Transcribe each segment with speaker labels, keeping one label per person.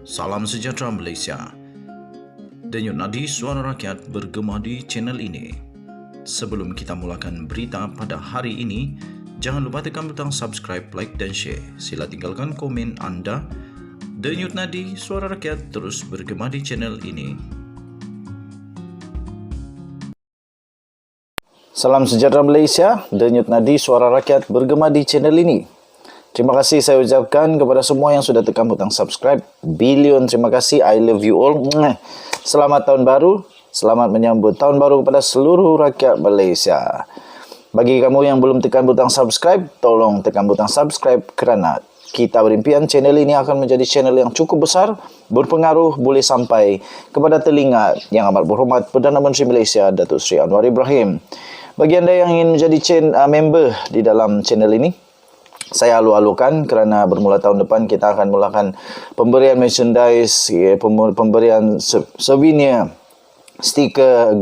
Speaker 1: Salam sejahtera Malaysia. Denyut nadi suara rakyat bergema di channel ini. Sebelum kita mulakan berita pada hari ini, jangan lupa tekan butang subscribe, like dan share. Sila tinggalkan komen anda. Denyut nadi suara rakyat terus bergema di channel ini.
Speaker 2: Salam sejahtera Malaysia, denyut nadi suara rakyat bergema di channel ini. Terima kasih saya ucapkan kepada semua yang sudah tekan butang subscribe. Bilion terima kasih, I love you all. Selamat tahun baru, selamat menyambut tahun baru kepada seluruh rakyat Malaysia. Bagi kamu yang belum tekan butang subscribe, tolong tekan butang subscribe kerana kita berimpian channel ini akan menjadi channel yang cukup besar, berpengaruh, boleh sampai kepada telinga yang amat berhormat Perdana Menteri Malaysia, Datuk Seri Anwar Ibrahim. Bagi anda yang ingin menjadi member di dalam channel ini, saya alu-alukan kerana bermula tahun depan kita akan mulakan pemberian merchandise, pemberian souvenir, stiker,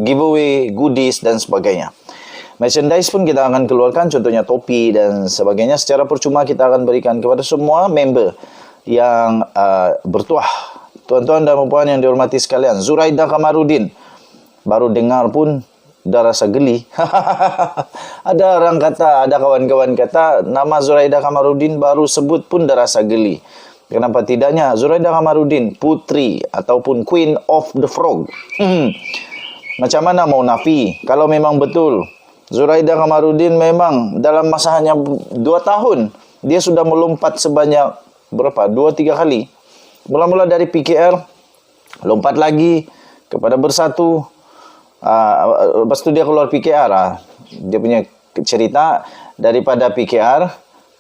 Speaker 2: giveaway, goodies dan sebagainya. Merchandise pun kita akan keluarkan, contohnya topi dan sebagainya. Secara percuma kita akan berikan kepada semua member yang bertuah. Tuan-tuan dan puan yang dihormati sekalian, Zuraida Kamarudin, baru dengar pun dah rasa geli. Ada orang kata, ada kawan-kawan kata, nama Zuraida Kamarudin baru sebut pun dah rasa geli. Kenapa tidaknya? Zuraida Kamarudin, putri ataupun Queen of the Frog. Macam mana mau nafi? Kalau memang betul, Zuraida Kamarudin memang dalam masa hanya 2 tahun, dia sudah melompat sebanyak berapa? 2-3 kali. Mula-mula dari PKR, lompat lagi kepada Bersatu. Lepas tu dia keluar PKR. Dia punya cerita daripada PKR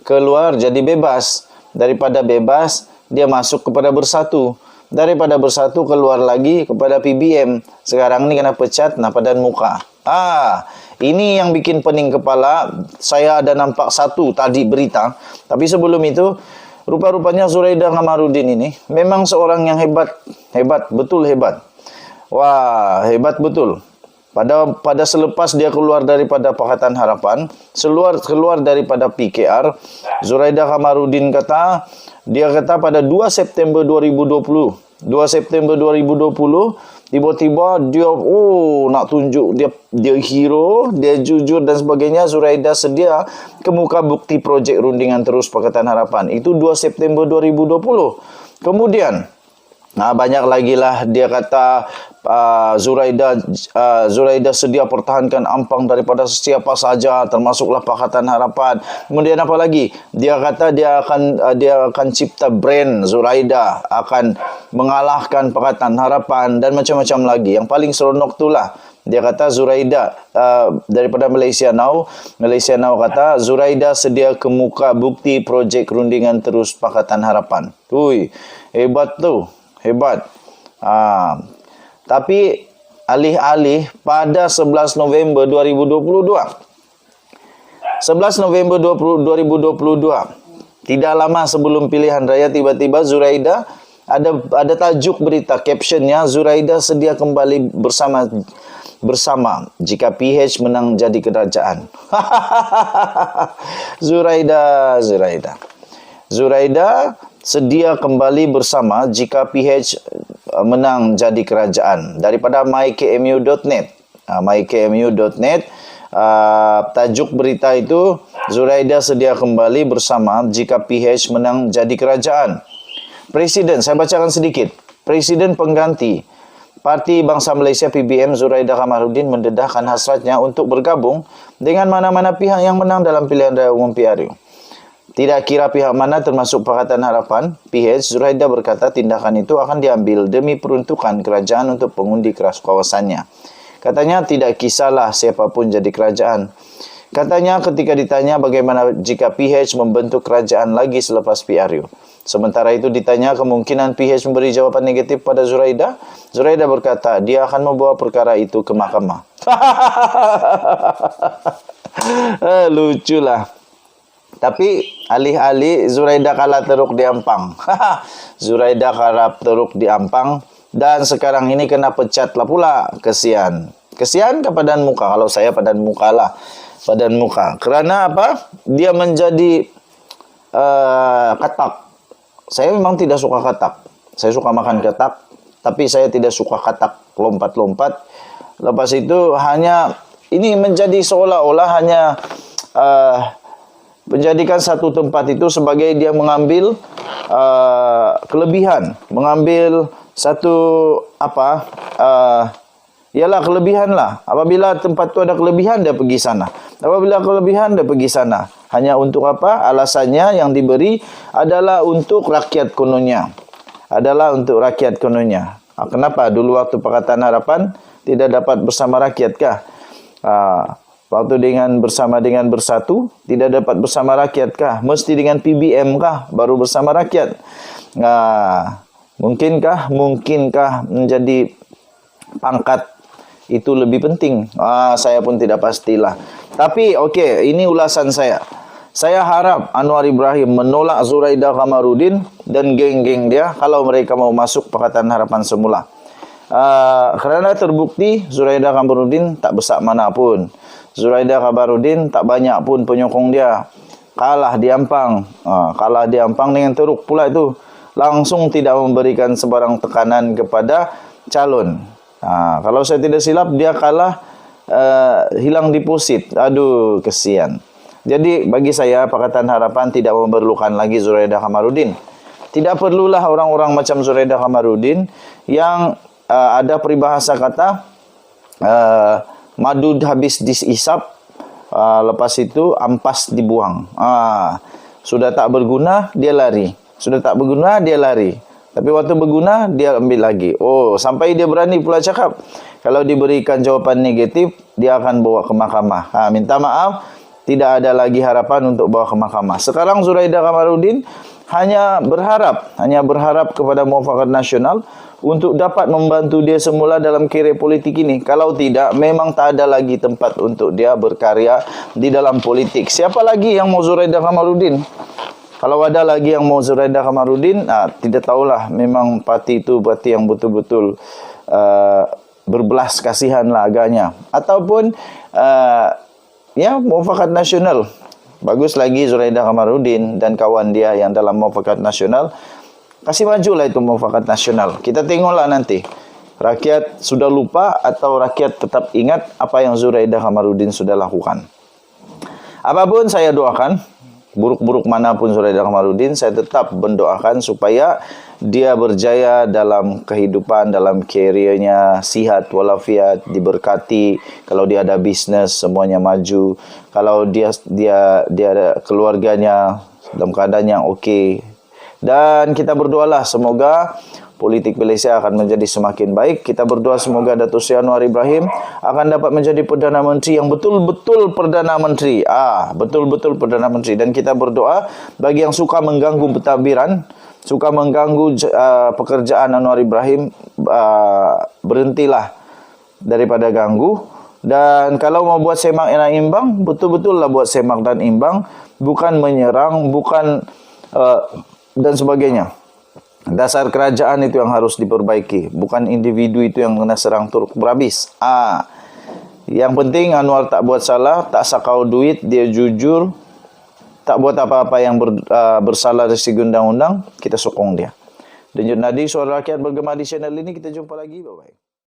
Speaker 2: keluar jadi bebas. Daripada bebas dia masuk kepada Bersatu. Daripada Bersatu keluar lagi kepada PBM. Sekarang ni kena pecat napadan muka. Ini yang bikin pening kepala. Saya ada nampak satu tadi berita. Tapi sebelum itu, rupa-rupanya Zuraida Kamarudin ini memang seorang yang hebat. Hebat, betul hebat. Wah, hebat betul. Pada selepas dia keluar daripada Pakatan Harapan, keluar daripada PKR, Zuraida Kamarudin dia kata pada 2 September 2020, tiba-tiba dia nak tunjuk dia hero, dia jujur dan sebagainya. Zuraida sedia kemuka bukti projek rundingan terus Pakatan Harapan. Itu 2 September 2020. Kemudian banyak lagi lah dia kata Zuraida sedia pertahankan ampang daripada sesiapa saja, termasuklah Pakatan Harapan. Kemudian apa lagi? Dia kata dia akan cipta brand Zuraida, akan mengalahkan Pakatan Harapan dan macam-macam lagi. Yang paling seronok itulah dia kata Zuraida daripada Malaysia Now kata Zuraida sedia kemuka bukti projek rundingan terus Pakatan Harapan. Hebat tu. Hebat. Tapi alih-alih pada 11 November 2022. 11 November 2022. Tidak lama sebelum pilihan raya, tiba-tiba Zuraida ada tajuk berita, captionnya Zuraida sedia kembali bersama jika PH menang jadi kerajaan. Zuraida sedia kembali bersama jika PH menang jadi kerajaan. Daripada mykmu.net. mykmu.net, tajuk berita itu Zuraida sedia kembali bersama jika PH menang jadi kerajaan. Presiden, saya bacakan sedikit. Presiden pengganti Parti Bangsa Malaysia PBM Zuraida Kamarudin mendedahkan hasratnya untuk bergabung dengan mana-mana pihak yang menang dalam pilihan raya umum PRU. Tidak kira pihak mana termasuk Pakatan Harapan, PH, Zuraida berkata tindakan itu akan diambil demi peruntukan kerajaan untuk pengundi keras kawasannya. Katanya tidak kisahlah siapapun jadi kerajaan. Katanya ketika ditanya bagaimana jika PH membentuk kerajaan lagi selepas PRU. Sementara itu ditanya kemungkinan PH memberi jawapan negatif pada Zuraida. Zuraida berkata dia akan membawa perkara itu ke mahkamah. Luculah. Tapi alih-alih Zuraida kalah teruk di Ampang. Zuraida kalah teruk di Ampang dan sekarang ini kena pecat lah pula. Kesian ke padan muka. Kalau saya padan muka lah. Padan muka. Kerana apa? Dia menjadi katak saya memang tidak suka katak. Saya suka makan katak, tapi saya tidak suka katak lompat-lompat. Lepas itu hanya ini menjadi seolah-olah hanya menjadikan satu tempat itu sebagai dia mengambil kelebihan, mengambil satu ialah kelebihan lah. Apabila tempat itu ada kelebihan, dia pergi sana. Apabila kelebihan, dia pergi sana. Hanya untuk apa? Alasannya yang diberi adalah untuk rakyat kononnya. Adalah untuk rakyat kononnya. Kenapa? Dulu waktu Pakatan Harapan tidak dapat bersama rakyat kah? Waktu bersama dengan bersatu tidak dapat bersama rakyat kah? Mesti dengan PBM kah baru bersama rakyat? Mungkinkah menjadi pangkat itu lebih penting? Saya pun tidak pastilah. Tapi okey, ini ulasan saya. Saya harap Anwar Ibrahim menolak Zuraida Kamarudin dan geng-geng dia kalau mereka mau masuk Pakatan Harapan semula. Kerana terbukti Zuraida Kamarudin tak besar mana pun. Zuraida Kamarudin tak banyak pun penyokong dia. Kalah di Ampang. Kalah di Ampang dengan teruk pula itu. Langsung tidak memberikan sebarang tekanan kepada calon. Kalau saya tidak silap dia kalah hilang deposit. Aduh, kesian. Jadi bagi saya Pakatan Harapan tidak memerlukan lagi Zuraida Kamarudin. Tidak perlulah orang-orang macam Zuraida Kamarudin yang ada peribahasa kata madu habis diisap, lepas itu ampas dibuang. Sudah tak berguna dia lari. Sudah tak berguna dia lari. Tapi waktu berguna dia ambil lagi. Sampai dia berani pula cakap kalau diberikan jawapan negatif dia akan bawa ke mahkamah. Minta maaf, tidak ada lagi harapan untuk bawa ke mahkamah. Sekarang Zuraida Kamarudin hanya berharap kepada Muafakat Nasional untuk dapat membantu dia semula dalam kerjaya politik ini. Kalau tidak, memang tak ada lagi tempat untuk dia berkarya di dalam politik. Siapa lagi yang mau Zuraida Kamarudin? Kalau ada lagi yang mau Zuraida Kamarudin, tidak tahulah. Memang parti itu parti yang betul-betul berbelas kasihan lah agaknya. Ataupun Muafakat Nasional. Bagus lagi Zuraida Kamarudin dan kawan dia yang dalam Muafakat Nasional. Kasih majulah itu Muafakat Nasional. Kita tengoklah nanti. Rakyat sudah lupa atau rakyat tetap ingat apa yang Zuraida Kamarudin sudah lakukan. Apapun saya doakan, buruk-buruk manapun Zuraida Kamarudin, saya tetap mendoakan supaya dia berjaya dalam kehidupan, dalam karirnya, sihat walafiat, diberkati. Kalau dia ada bisnes, semuanya maju. Kalau dia ada keluarganya dalam keadaan yang okey. Dan kita berdoalah semoga politik Malaysia akan menjadi semakin baik. Kita berdoa semoga Datuk Seri Anwar Ibrahim akan dapat menjadi Perdana Menteri yang betul-betul Perdana Menteri. Betul-betul Perdana Menteri. Dan kita berdoa bagi yang suka mengganggu pentadbiran, suka mengganggu pekerjaan Anwar Ibrahim, berhentilah daripada ganggu. Dan kalau mau buat semak yang imbang, betul-betul lah buat semak dan imbang, bukan menyerang, bukan dan sebagainya. Dasar kerajaan itu yang harus diperbaiki, bukan individu itu yang kena serang turut berhabis. Yang penting Anwar tak buat salah, tak sakau duit, dia jujur, tak buat apa-apa yang bersalah dari segi undang-undang, kita sokong dia. Denyut nadi suara rakyat bergema di channel ini, kita jumpa lagi, bye-bye.